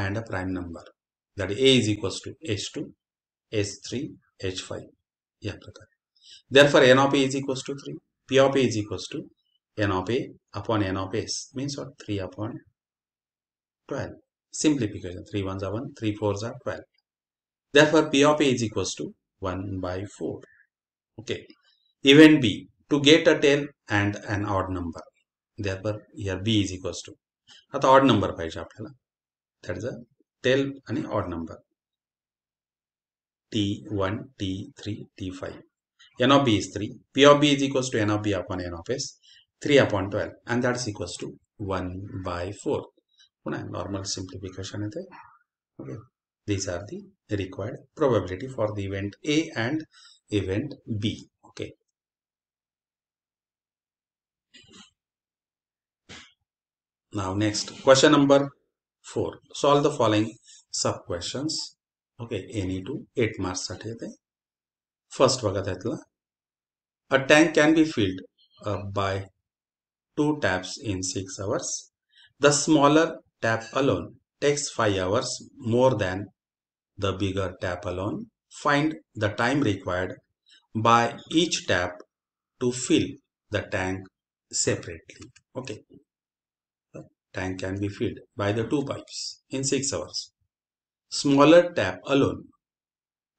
and a prime number that A is equals to H2 H3 H5 या प्रकारे. Therefore N of A is equals to 3. P of A is equals to N of A upon N of S means what 3 upon 12. Simplification 3 ones are 1, 3 fours are 12. Therefore P of A is equals to 1 by 4. Okay. Event B, to get a tail and an odd number. Therefore here B is equals to आता odd number पाहिजे आपल्याला. That is a tail आणि odd number. T1 T3 T5. N of B is 3. P of B is equals to N of B upon N of S. 3 upon 12 and that is equals to 1 by 4. Normal simplification is there. Okay. These are the required probability for the event A and event B. Okay. Now next, question number 4. Solve the following sub questions. Okay, any to 8 marks साठी येते. First बघा त्यातला. A tank can be filled by 2 taps in 6 hours. The smaller tap alone takes 5 hours more than the bigger tap alone. Find the time required by each tap to fill the tank separately. Okay. The tank can be filled by the 2 pipes in 6 hours. Smaller tap alone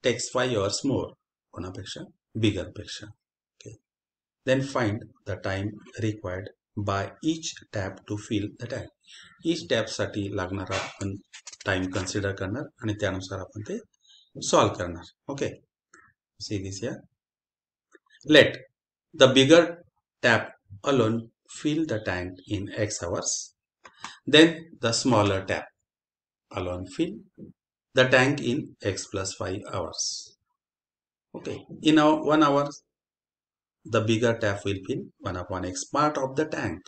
takes 5 hours more. कोणापेक्षा bigger पेक्षा. Okay. Then find the time required by each tap to fill the tank. Each tap साठी लागणारा आपण time consider करणार आणि त्यानुसार आपण ते solve करणार. Okay. See this here. Let the bigger tap alone fill the tank in X hours. Then the smaller tap alone fill the tank in X plus 5 hours. Okay. In 1 hour, the bigger tap will fill 1 upon X part of the tank.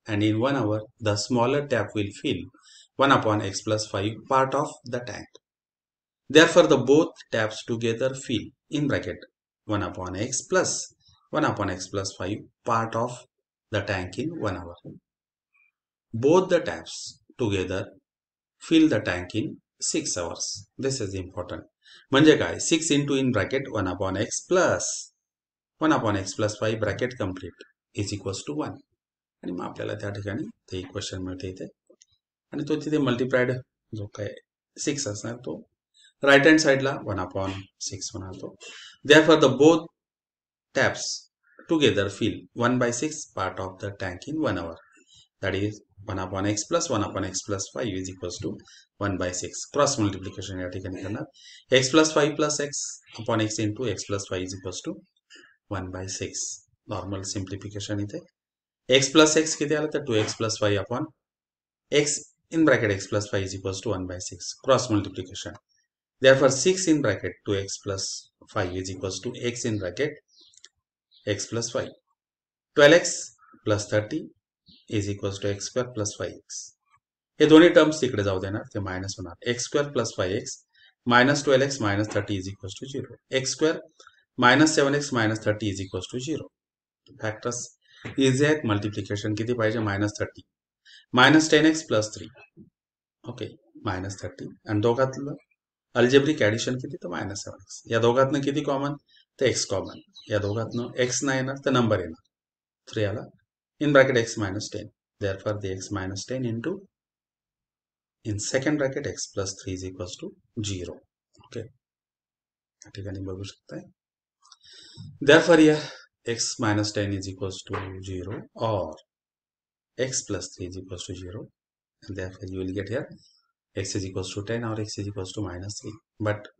And in 1 hour, the smaller tap will fill 1 upon X plus 5 part of the tank. Therefore, the both taps together fill in bracket 1 upon X plus 1 upon X plus 5 part of the tank in 1 hour. Both the taps together fill the tank in 6 hours. This is important. म्हणजे काय 6 into in bracket 1 upon X plus 1 upon X plus 5 bracket complete is equals to 1. आणि मग आपल्याला त्या ठिकाणी ते equation मिळते इथे आणि तो तिथे मल्टिप्लाइड जो काय 6 असणार तो राइट हँड साइडला 1 upon 6 होणार तो. Therefore the both taps together fill 1 by 6 part of the tank in 1 hour. That is 1 upon X plus 1 upon X plus 5 is equals to 1 by 6. Cross multiplication या ठिकाणी करणार. X plus 5 plus X upon X into X plus 5 is equals to 1 by 6. Normal simplification इथे. X plus X किती आलं तर 2X plus 5 upon X in bracket X plus 5 is equals to 1 by 6. Cross multiplication. Therefore 6 in bracket 2X plus 5 is equals to X in bracket X plus 5. 12X plus 30 is equals to X square plus 5X. हे दोन्ही terms तिकडे जाऊ देणार ते minus होणार. X square plus 5X minus 12x minus 30 is equals to 0. X square minus 7x minus 30 is equals to 0. Factors easy आहेत. Multiplication किती पाहिजे minus 30 minus 10x plus 3 okay minus 30 आणि दोघातलं अल्जेब्रिक ॲडिशन किती तर minus 7x. या दोघातनं किती common तर x common. या दोघातनं x नाही येणार तर नंबर येणार 3 आला in bracket x minus 10. therefore the x minus 10 into in second bracket x plus 3 is equals to 0. okay या ठिकाणी बघू शकताय. therefore here x minus 10 is equals to 0 or x plus 3 is equals to 0, and therefore you will get here x is equals to 10 or x is equals to minus 3, but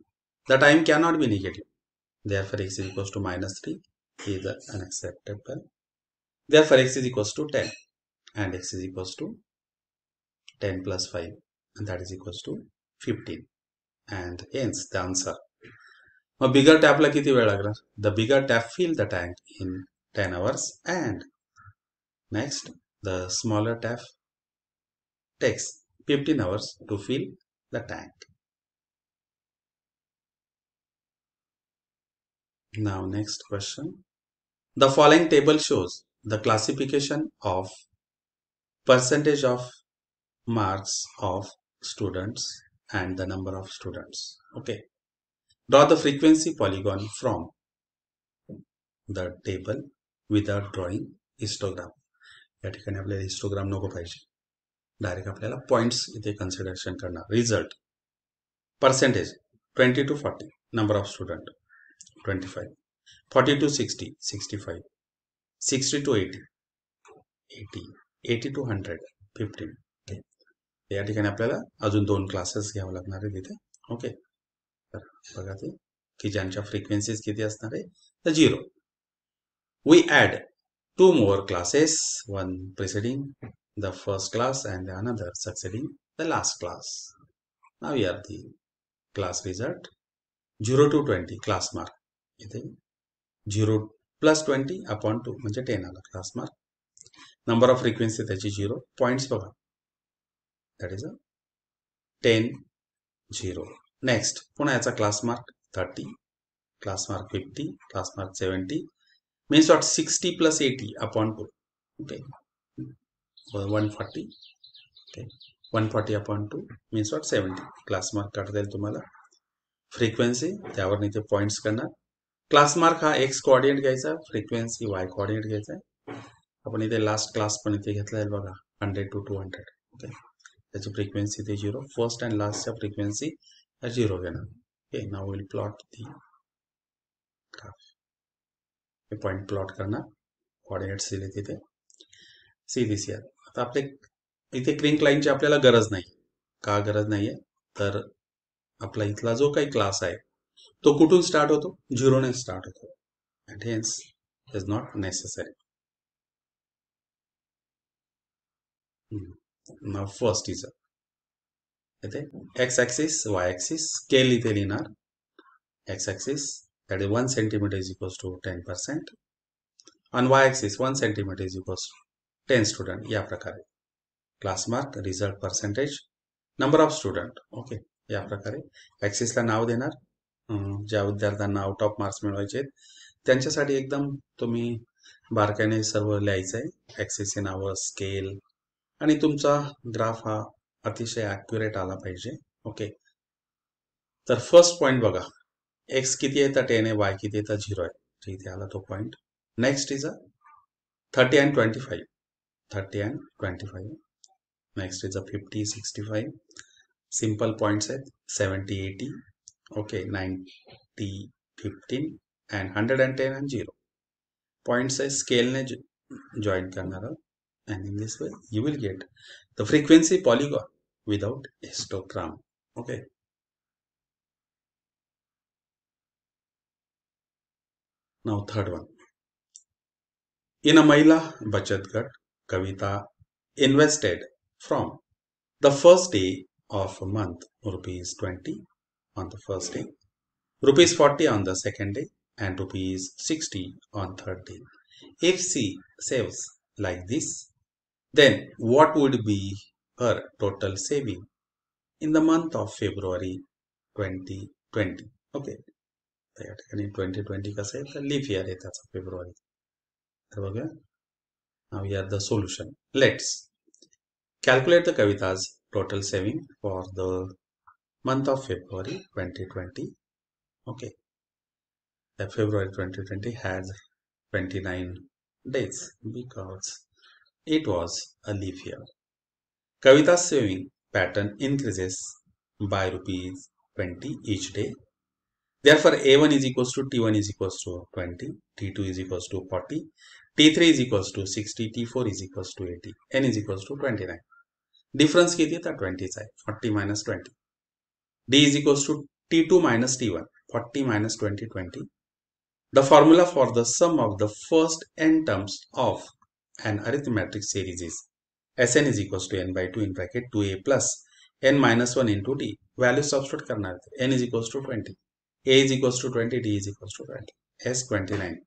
the time cannot be negative, therefore x is equals to minus 3 is unacceptable. Therefore x is equals to 10 and x is equals to 10 plus 5, and that is equals to 15, and hence the answer. A bigger tap ला किती वेळ लागणार? The bigger tap fill the tank in 10 hours, and next the smaller tap takes 15 hours to fill the tank. Now next question. The following table shows the classification of percentage of marks of students and the number of students. Okay. Draw the frequency polygon from the table without drawing histogram. या ठिकाणी आपल्याला histogram नको पाहिजे. Direct आपल्याला points इथे consideration करणार. Result percentage 20 to 40, number of student 25, 40 to 60 65, 60 to 80 80, 80 to 100 15. Okay या ठिकाणी आपल्याला अजून 2 क्लासेस घ्यावे लागणार आहेत इथे. ओके बघा ते की ज्यांच्या फ्रिक्वेन्सीज किती असणार आहे तर 0. We add 2 more classes, one preceding the first class and the another succeeding the last class. Now here the class result 0 to 20 class mark. इथे 0 plus 20 upon 2 म्हणजे 10 आला class mark. Number of frequency त्याची 0. Points बघा that is a 10 0. Next पुन्हा याचा class mark 30, class mark 50, class mark 70, means what 60 plus 80 upon 2. Okay 140. okay 140 upon 2 means what 70. class mark काढता येईल तुम्हाला. फ्रिक्वेन्सी त्यावर इथे पॉइंट्स करणार. क्लास मार्क हा एक्स कोऑर्डिनेट घ्यायचा, फ्रिक्वेन्सी वाय कोऑर्डिनेट घ्यायचा. आपण इथे लास्ट क्लास पण इथे घेतला आहे बघा 100 to 200. ओके त्याची फ्रिक्वेन्सी ते 0. फर्स्ट अँड लास्टच्या फ्रिक्वेन्सी 0 घेणार. Okay now will plot the graph. हे पॉइंट प्लॉट करणार, कोऑर्डिनेट्स दिले तिथे. See this here. आता आपले इथे क्रिंक लाईनची आपल्याला गरज नाही. का गरज नाहीये तर आपला इथला जो काही क्लास आहे तो कुठून स्टार्ट होतो 0 ने स्टार्ट होतो, and hence is not necessary. Now first is इथे x axis y axis scale इथे लिहिणार. x axis that is 1 centimeter is equals to 10%, on y axis 1 centimeter is equals to 10 student. या प्रकारे class mark, result, percentage, number of student. Okay या प्रकारे ॲक्सिसला नाव देणार. ज्या विद्यार्थ्यांना आउट ऑफ मार्क्स मिळवायचे आहेत त्यांच्यासाठी एकदम तुम्ही बारकाईने सर्व लिहायचं आहे. ॲक्सिसचे नावं, स्केल, आणि तुमचा ग्राफ हा अतिशय ॲक्युरेट आला पाहिजे. ओके तर फर्स्ट पॉईंट बघा, एक्स किती आहे तर 10 आहे, वाय किती आहे तर 0 आहे. तर इथे आला तो point. Next is a 30 and 25. 30 and 25. Next is a 50 65. Simple points आहेत 70 80. Okay 90 15 and 110 and 0. पॉइंट्स आहे स्केलने जॉईन करणार आहोत. and in this way you will get the frequency polygon without histogram. Okay now third one. In a Mahila Bachat Gat, Kavita invested from the first day of a month rupees 20 on the first day, rupees 40 on the second day, and rupees 60 on third day. If she saves like this, then what would be her total saving in the month of February 2020. Okay, तर या ठिकाणी 2020 कसं आहे तर leaf year आहे त्याचा फेब्रुवारी. तर बघूया, now here the solution. Let's calculate the Kavita's total saving for the month of February 2020. Okay, the February 2020 has 29 days because it was a leap year. Kavita's saving pattern increases by rupees 20 each day. Therefore, A1 is equals to T1 is equals to 20, T2 is equals to 40, T3 is equals to 60, T4 is equals to 80, N is equals to 29. Difference किती आहे तर 20चा आहे. 40 minus 20. D is equals to T2 minus T1. 40 minus 20, 20. The formula for the sum of the first n terms of an arithmetic series is Sn is equals to n by 2 in bracket 2a plus n minus 1 into d. Value substitute करना है. N is equals to 20. A is equals to 20. D is equals to 20. S 29.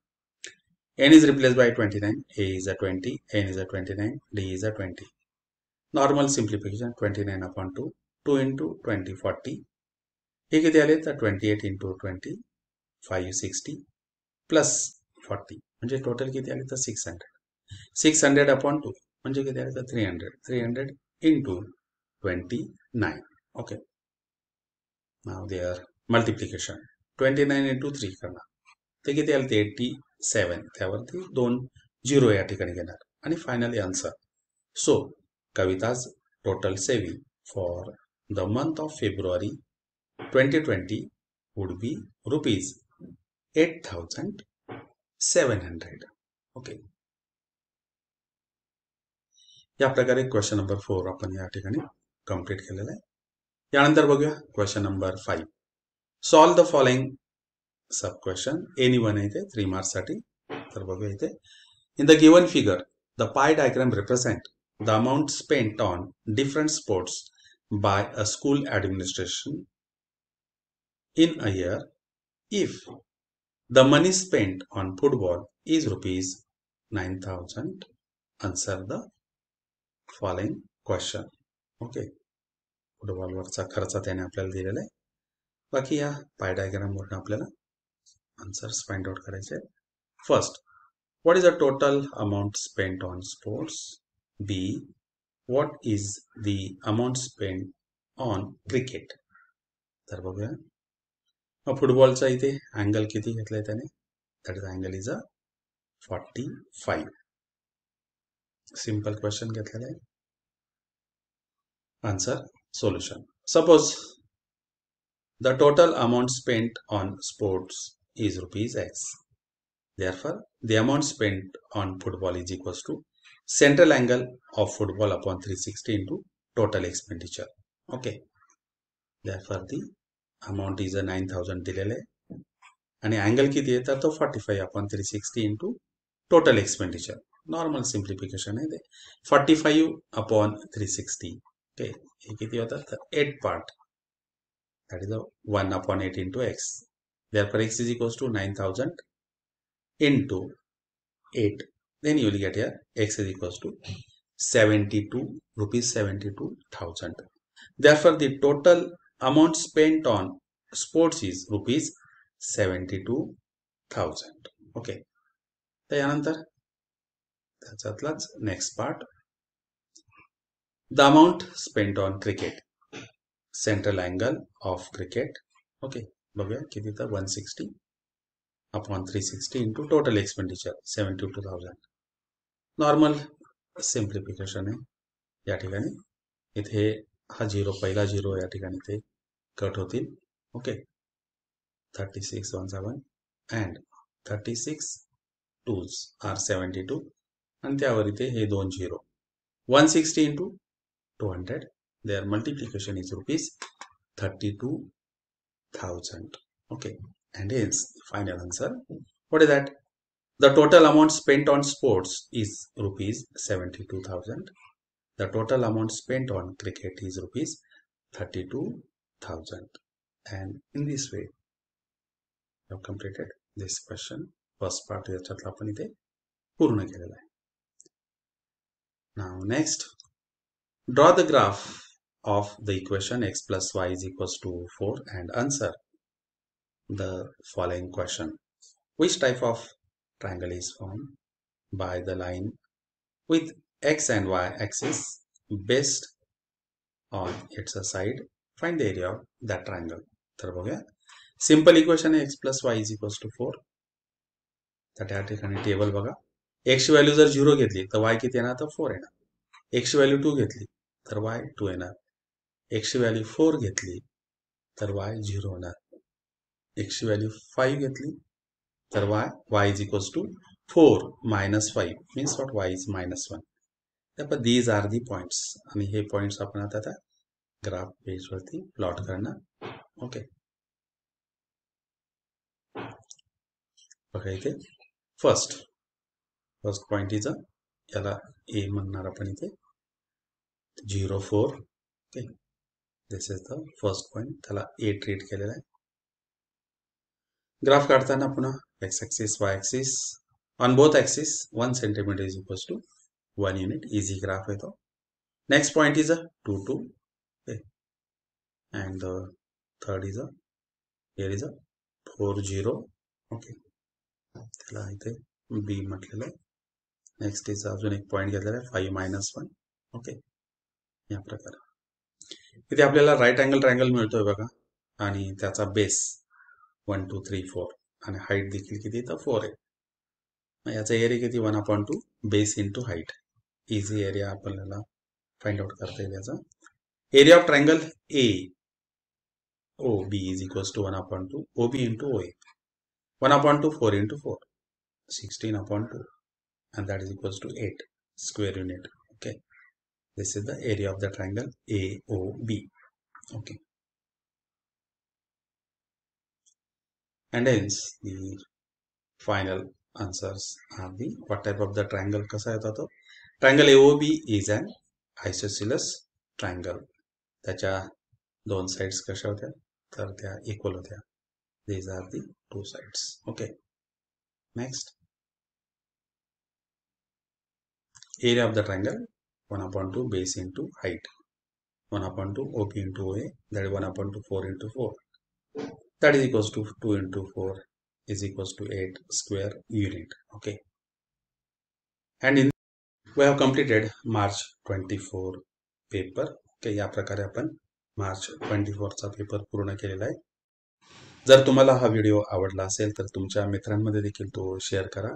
N is replaced by 29. A is a 20. N is a 29. D is a 20. Normal simplification 29 upon 2. 2 into 20 40. हे किती आले तर 28 into 20 560 plus 40 म्हणजे total किती आले तर 600. 600 upon 2 म्हणजे किती आले तर 300. 300 into 29. Okay. Now their multiplication 29 into 3 करणार. ते किती आले ते 87. त्यावरती 2 0 या ठिकाणी घेणार आणि finally answer. So Kavita's total saving for the month of February 2020 would be rupees 8,700. Okay. या प्रकारे क्वेश्चन नंबर 4 आपण या ठिकाणी कंप्लीट केलेला आहे. यानंतर बघूया question number 5. Solve the following sub question. Any one आहे इथे 3 मार्क्स साठी. तर बघूया इथे. In the given figure the pie diagram represent the amount spent on different sports by a school administration in a year. If the money spent on football is rupees 9,000, answer the following question. Okay, football वरचा खर्च त्याने आपल्याला दिलेला आहे. बाकी या pie diagram वरून आपल्याला आन्सर्स फाइंड आउट करायचे. First, what is the total amount spent on sports? B, what is the amount spent on cricket? तर बघूया. मग फुटबॉलचा इथे अँगल किती घेतलाय त्याने? That is angle is a 45. Simple question घेतलेला आहे. Answer solution. Suppose the total amount spent on sports is rupees X. Therefore, the amount spent on football is equals to central angle of football upon 360 into total expenditure. Okay. Therefore, the amount is a 9,000 दिलेला आहे आणि angle किती आहे तर तो 45 upon 360 into total expenditure. Normal simplification आहे ते. 45 upon 360. Okay. हे किती होतात तर 8 part. That is 1 upon 8 into X. Therefore, X is equals to 9,000 into 8. Then you will get here X is equals to 72 rupees 72,000. Therefore, the total amount spent on sports is rupees 72,000. Okay. त्यानंतर त्याच्यातलाच next part. The amount spent on cricket. Central angle of cricket. Okay, बघूया किती तर 160 upon 360 into total expenditure 72,000. Normal simplification आहे या ठिकाणी. इथे हा झिरो, पहिला झिरो या ठिकाणी ते कट होतील. ओके, 36 1 7 अँड 36 2s आर 72 आणि त्यावर इथे हे दोन zero. 160 into 200. their multiplication is rupees 32,000. Okay, and hence final answer, what is that? The total amount spent on sports is rupees 72,000. The total amount spent on cricket is rupees 32,000. And in this way, we have completed this question. First part याच्यातला आपण इथे पूर्ण केलेला आहे. Now next, draw the graph of the equation x plus y is equals to 4 and answer the following question. Which type of triangle is formed by the line with x and y axis based on its side? Find the area of that triangle. तर बघूया, simple equation आहे x plus y is equals to 4. तर त्या ठिकाणी table बघा, x value जर 0 घेतली तर y किती येणार, तर 4 येणार. x व्हॅल्यू 2 घेतली तर y 2 येणार. x व्हॅल्यू 4 घेतली तर y 0 होणार. x व्हॅल्यू 5 घेतली तर y is equals to 4 minus 5 means what, y is minus 1. तर these are the points आणि हे पॉइंट्स आपण आता त्या ग्राफ पेज वरती प्लॉट करणार. ओके, बघा इथे फर्स्ट पॉइंट इज याला ए म्हणणार आपण इथे 0 4. Okay, this is the first point, त्याला ए ट्रीट केलेला आहे. ग्राफ काढताना पुन्हा x axis y axis on both axis 1 centimeter is equals to 1 unit. Easy graph येतो. Next point is a 2 2. Okay, and the third is a, here is a 4 0. Okay, त्याला इथे b म्हटलेलं आहे. Next is अजून एक point घेतलेला आहे 5 minus 1. Okay, या प्रकारे इथे आपल्याला राईट अँगल ट्रायंगल मिळतोय बघा, आणि त्याचा बेस 1 2 3 4 आणि हाईट देखील किती, तर 4 आहे. याचा एरिया किती, 1/2 base into height. Easy area आपल्याला फाइंड आउट करता येईल. याचा area of triangle A O B is equals to 1/2 O B into O A. 1/2 4 into 4 16/2 and that is equals to 8 square unit. Okay, this is the area of the triangle AOB. Okay, and hence the final answers are the what type of the triangle कसा येतो तो. Triangle AOB is an isosceles triangle. त्याच्या दोन sides कशा होत्या, तर त्या equal होत्या. These are the two sides. Okay, next, area of the triangle 1/2 base into height 1/2 OP into OA, that is 1/2 4 into 4, that is equals to 2 into 4 is equals to 8 square unit. Okay, and in we have completed March 24 paper. Okay, या प्रकारे आपण मार्च 24 चा paper पूर्ण केलेला आहे. जर तुम्हाला हा व्हिडिओ आवडला असेल तर तुमच्या मित्रांमध्ये देखील तो शेअर करा.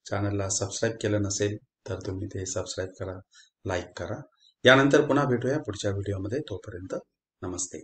चॅनलला सबस्क्राईब केलं नसेल तर तुम्ही ते सबस्क्राईब करा, लाईक करा. यानंतर पुन्हा भेटूया पुढच्या व्हिडिओमध्ये. तोपर्यंत नमस्ते.